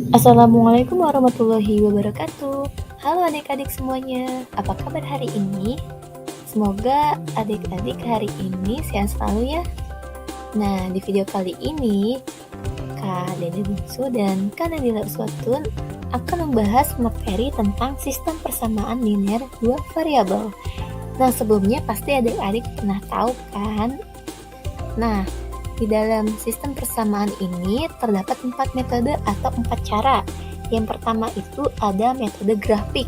Assalamualaikum warahmatullahi wabarakatuh. Halo adik-adik semuanya, apa kabar hari ini? Semoga adik-adik hari ini sehat selalu ya. Nah, di video kali ini, Kak Dede Bungsu dan Kak Nadila Uswatun akan membahas materi tentang sistem persamaan linear dua variabel. Nah, sebelumnya pasti adik-adik pernah tahu kan? Nah, di dalam sistem persamaan ini terdapat 4 metode atau 4 cara. Yang pertama itu ada metode grafik,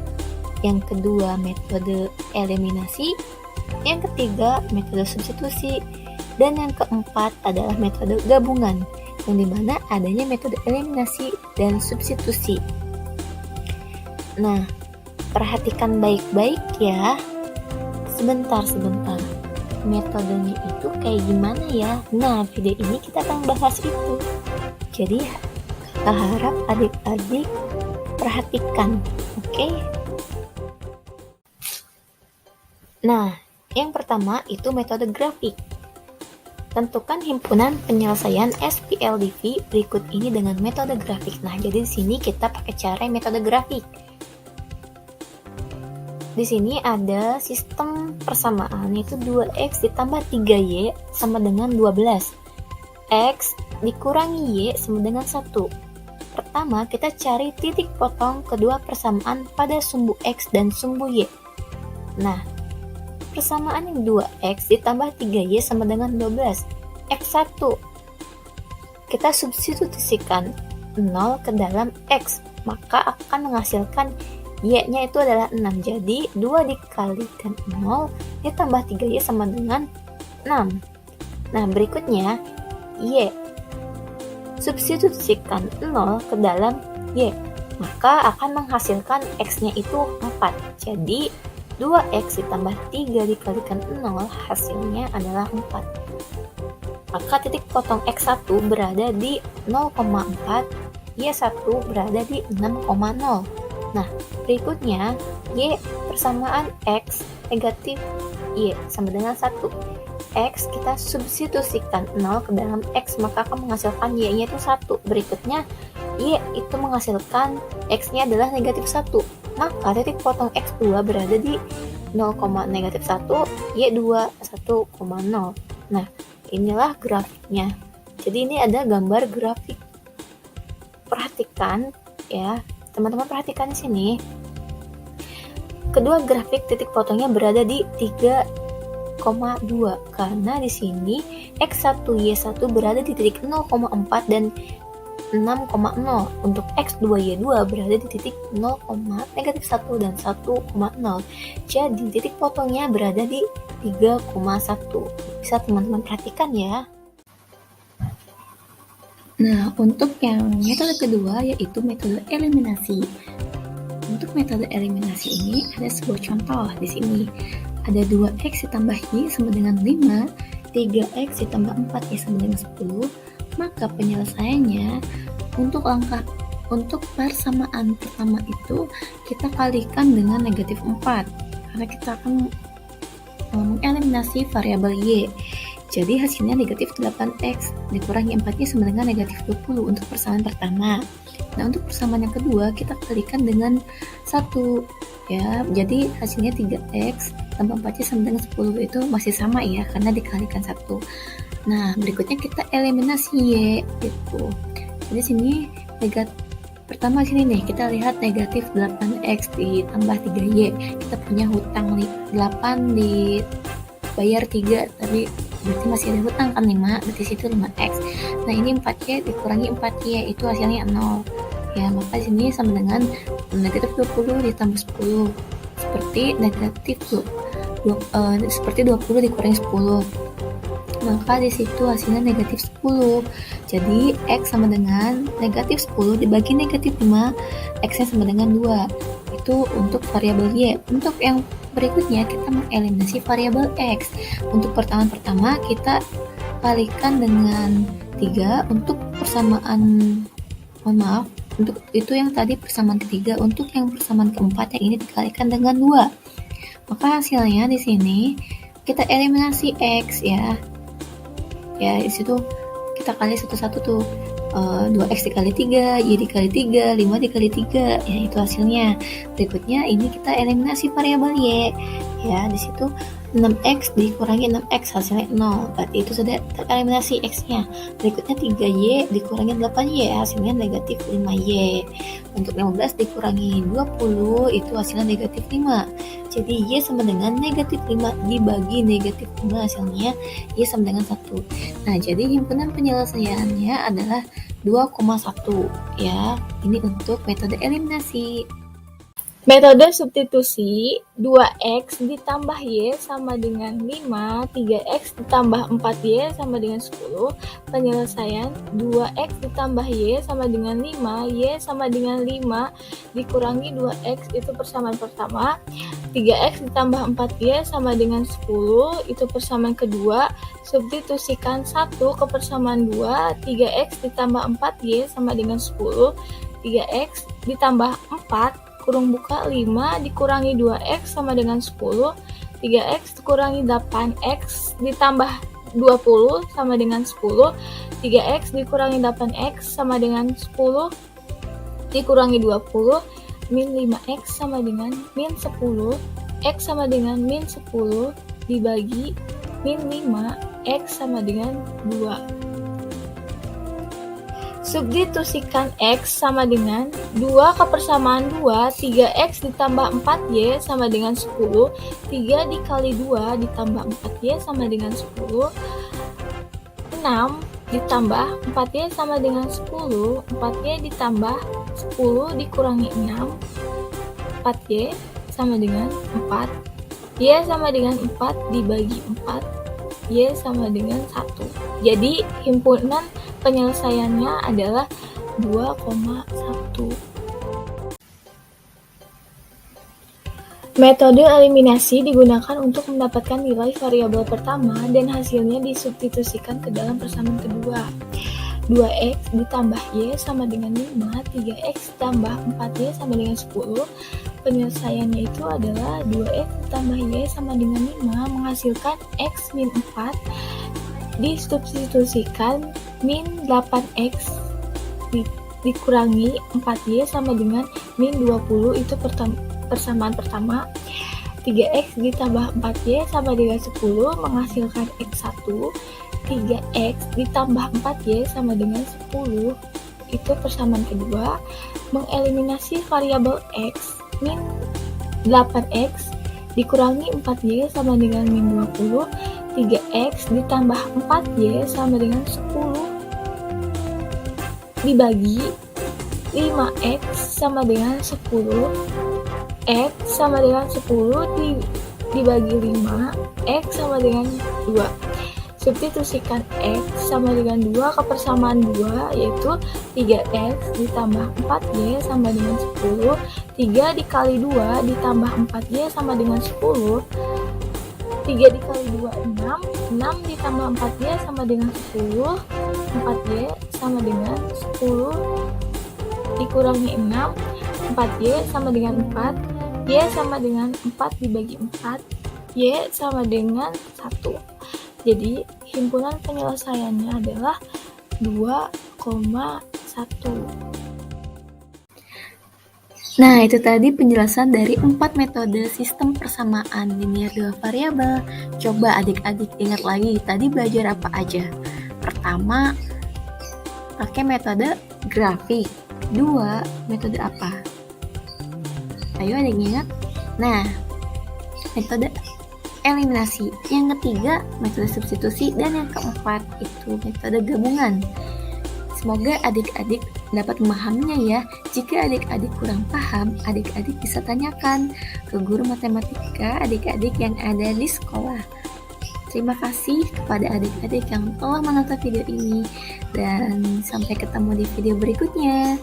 yang kedua metode eliminasi, yang ketiga metode substitusi, dan yang keempat adalah metode gabungan, yang dimana adanya metode eliminasi dan substitusi. Nah, perhatikan baik-baik ya. Sebentar. Metodenya itu kayak gimana ya? Nah, video ini kita akan bahas itu. Jadi, kakak harap adik-adik perhatikan, oke? Nah, yang pertama itu metode grafik. Tentukan himpunan penyelesaian SPLDV berikut ini dengan metode grafik. Nah, jadi di sini kita pakai cara metode grafik. Di sini ada sistem persamaan, yaitu 2x ditambah 3y sama dengan 12. X dikurangi y sama dengan 1. Pertama, kita cari titik potong kedua persamaan pada sumbu x dan sumbu y. Nah, persamaan yang 2x ditambah 3y sama dengan 12. X1. Kita substitusikan 0 ke dalam x, maka akan menghasilkan y-nya itu adalah 6. Jadi 2 dikalikan 0 ditambah 3y sama dengan 6. Nah, berikutnya y. Substitusikan 0 ke dalam y, maka akan menghasilkan x-nya itu 4. Jadi 2x ditambah 3 dikalikan 0 hasilnya adalah 4. Maka titik potong x1 berada di 0,4, y1 berada di 6,0. Nah, berikutnya y persamaan x negatif y sama dengan 1. X kita substitusikan 0 ke dalam x, maka akan menghasilkan y-nya itu 1. Berikutnya y itu menghasilkan x-nya adalah negatif 1. Maka titik potong x2 berada di 0,-1, y2 1,0. Nah, inilah grafiknya. Jadi ini ada gambar grafik. Perhatikan ya. Teman-teman perhatikan di sini. Kedua grafik titik potongnya berada di 3,2 karena di sini x1 y1 berada di titik 0,4 dan 6,0. Untuk x2 y2 berada di titik 0,-1 dan 1,0. Jadi titik potongnya berada di 3,1. Bisa teman-teman perhatikan ya. Nah, untuk yang metode kedua yaitu metode eliminasi. Untuk metode eliminasi ini ada sebuah contoh di sini. Ada 2x ditambah y sama dengan 5, 3x ditambah 4y sama dengan 10. Maka penyelesaiannya untuk persamaan pertama itu kita kalikan dengan negatif 4 karena kita akan mengeliminasi variabel y. Jadi hasilnya negatif 8x dikurangi 4y sama dengan negatif 20 untuk persamaan pertama. Nah, untuk persamaan yang kedua kita kalikan dengan 1 ya. Jadi hasilnya 3x tambah 4y sama dengan 10 itu masih sama ya karena dikalikan 1. Nah, berikutnya kita eliminasi y gitu. Jadi sini pertama sini nih kita lihat negatif 8x ditambah 3y. Kita punya hutang 8 dibayar 3 tapi berarti masih ada hutang kan 5, berarti situ 5x. Nah, ini 4y dikurangi 4y itu hasilnya 0 ya, maka sini sama dengan negatif 20 ditambah 10 seperti negatif seperti 20 dikurangi 10, maka di situ hasilnya negatif 10. Jadi x sama dengan negatif 10 dibagi negatif 5, x nya sama dengan 2. Itu untuk variabel y. Untuk yang berikutnya kita mengeliminasi variabel x. Untuk persamaan pertama kita kalikan dengan 3. Untuk persamaan untuk itu yang tadi persamaan ketiga. Untuk yang persamaan keempat yang ini dikalikan dengan 2. Maka hasilnya di sini kita eliminasi x ya. Ya, di situ kita kali satu-satu tuh. 2x dikali 3, Y dikali 3, 5 dikali 3, ya itu hasilnya. Berikutnya ini kita eliminasi variabel Y, ya di situ 6x dikurangi 6x hasilnya 0, berarti itu sudah tereliminasi x-nya. Berikutnya 3y dikurangi 8y hasilnya negatif 5y. Untuk 15 dikurangi 20 itu hasilnya negatif 5. Jadi y sama dengan negatif 5 dibagi negatif 5 hasilnya y sama dengan 1. Nah, jadi himpunan penyelesaiannya adalah 2,1 ya. Ini untuk metode eliminasi. Metode substitusi 2x ditambah y sama dengan 5, 3x ditambah 4y sama dengan 10. Penyelesaian 2x ditambah y sama dengan 5, y sama dengan 5 dikurangi 2x itu persamaan pertama. 3x ditambah 4y sama dengan 10 itu persamaan kedua. Substitusikan 1 ke persamaan 2, 3x ditambah 4y sama dengan 10. 3x ditambah 4 kurung buka 5 dikurangi 2x sama dengan 10. 3x dikurangi 8x ditambah 20 sama dengan 10. 3x dikurangi 8x sama dengan 10 dikurangi 20 min 5x sama dengan min 10. X sama dengan min 10 dibagi min 5, x sama dengan 2. Substitusikan x sama dengan 2 ke persamaan 2, 3x ditambah 4y sama dengan 10, 3 dikali 2 ditambah 4y sama dengan 10, 6 ditambah 4y sama dengan 10, 4y ditambah 10 dikurangi 6, 4y sama dengan 4, y sama dengan 4 dibagi 4, y sama dengan 1. Jadi himpunan penyelesaiannya adalah 2,1. Metode eliminasi digunakan untuk mendapatkan nilai variabel pertama dan hasilnya disubstitusikan ke dalam persamaan kedua. 2x ditambah y sama dengan 5, 3x ditambah 4y sama dengan 10. Penyelesaiannya itu adalah 2x ditambah y sama dengan 5 menghasilkan x min 4 disubstitusikan min 8x dikurangi 4y sama dengan min 20 itu persamaan pertama. 3x ditambah 4y sama dengan 10 menghasilkan x1. 3x ditambah 4y sama dengan 10 itu persamaan kedua. Mengeliminasi variabel x min 8x dikurangi 4y sama dengan min 20. 3x ditambah 4y sama dengan 10 dibagi 5x sama dengan 10, x sama dengan 10 dibagi 5, x sama dengan 2. Substitusikan x sama dengan 2 ke persamaan 2 yaitu 3x ditambah 4y sama dengan 10, 3 dikali 2 ditambah 4y sama dengan 10, 3 dikali 2, 6 ditambah 4y sama dengan 10, 4y sama dengan 10 dikurangi 6, 4y sama dengan 4, y sama dengan 4 dibagi 4, y sama dengan 1. Jadi himpunan penyelesaiannya adalah 2,1. Nah, itu tadi penjelasan dari 4 metode sistem persamaan linear 2 variabel. Coba adik-adik ingat lagi, tadi belajar apa aja? Pertama, pakai metode grafik. 2, metode apa? Ayo adik ingat. Nah, metode eliminasi. Yang ketiga, metode substitusi. Dan yang keempat, itu metode gabungan. Semoga adik-adik dapat memahaminya ya. Jika adik-adik kurang paham, adik-adik bisa tanyakan ke guru matematika adik-adik yang ada di sekolah. Terima kasih kepada adik-adik yang telah menonton video ini. Dan sampai ketemu di video berikutnya.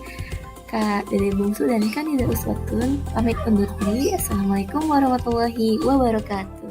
Kak Dede Bungsu dan Kanida Uswatun pamit undur diri. Assalamualaikum warahmatullahi wabarakatuh.